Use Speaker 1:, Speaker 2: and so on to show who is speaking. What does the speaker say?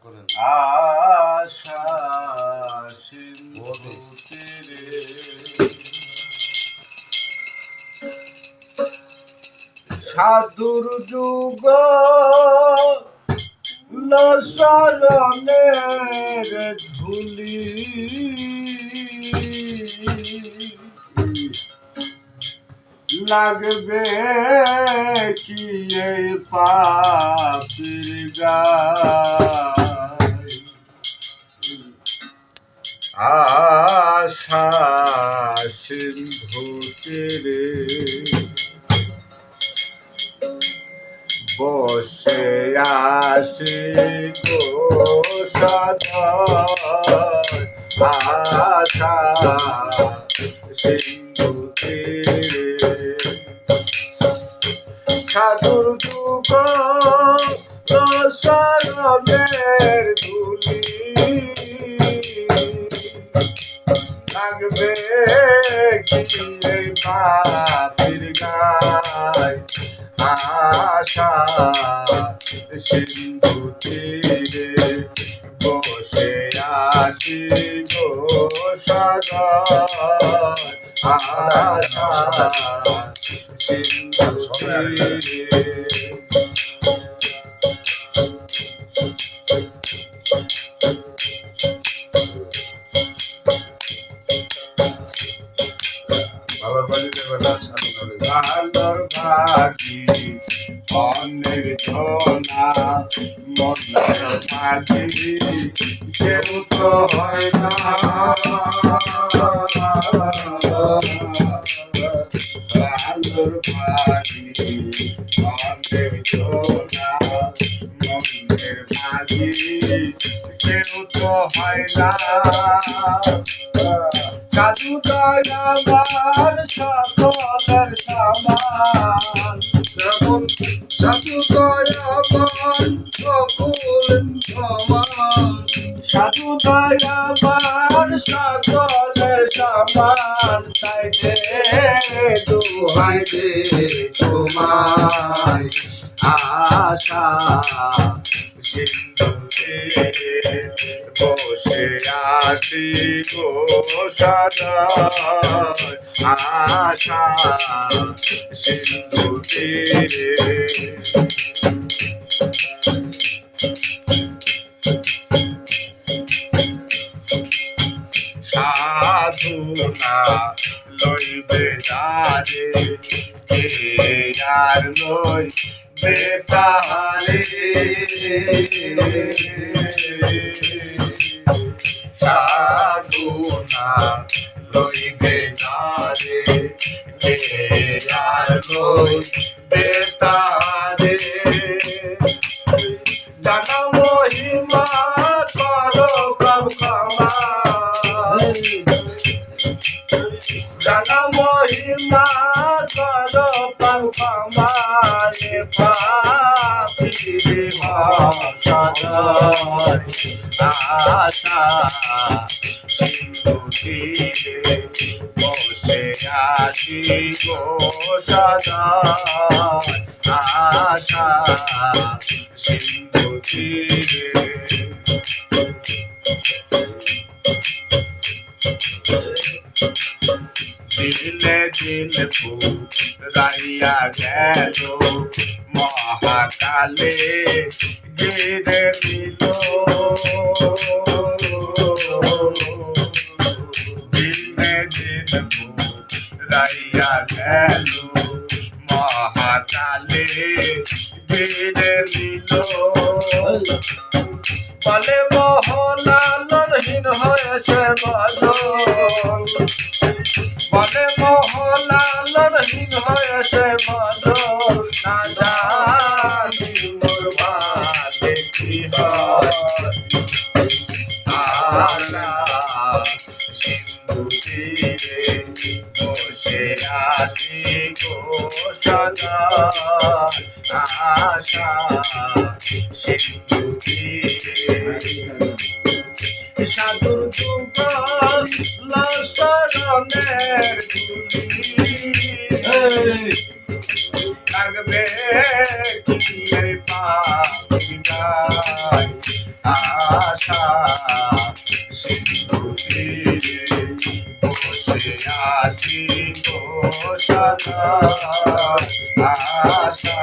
Speaker 1: করেন।
Speaker 2: আশা সিন্ধু তীরে সাধুর যুগ লসরণের ধুলি লাগবে কি এই পাপির গায় আশা সিন্ধু তীরে বসে আসি গো সদয় আশা সিন্ধু তীরে সাধুর যুগ শরণের ধুলি লাগবে কি এই পাপির গায় আশা সিন্ধু তীরে বসে আসি গো সদয় আশা সিন্ধু তীরে ভালোর ভাগি অন্যের ছোনা মন্দের ভাগি কেউ তো হয় না ভালোর ভাগি অন্যের ছোনা মন্দের ভাগি কেউ তো হয় না সাধু দয়াবান সকলের সমান সাধু দয়াবান সকলের সমান সাধু দয়াবান সকলের সমান তাই যে দোহাই দে তোমায় আশা সিন্ধু তীরে বসে আসি গো সদয় আশা সিন্ধু তীরে সাধুনা লইবে যারে কে আর লইবে তারে সাধুনা লইবে যারে কে আর লইবে তারে জানা মহিমা করো কম ক্ষমা জানা মহিমা করো কম ক্ষমা রে পাপি সদয় আশা সিন্ধু তীরে বসে আসি গো সদয় আশা সিন্ধু তীরে দিলে দিল ফুরাইয়া গেল মহাকালে গিরে নিল দিলে দিল ফুরাইয়া গেল মহাকালে গিরে নিল বলে মহলালহীন হয়েছে বদল বলে মহলালহীন হয়েছে বদল না জানি মোর বাদে কি হয় আশা সিন্ধু তীরে বসে আসি গো সদয় আশা সিন্ধু তীরে সাধুর যুগ লসরণের ধুলি থাকবে কি এই পাখি গায় আশা সিন্ধু তীরে বসে আছি গো সদা আশা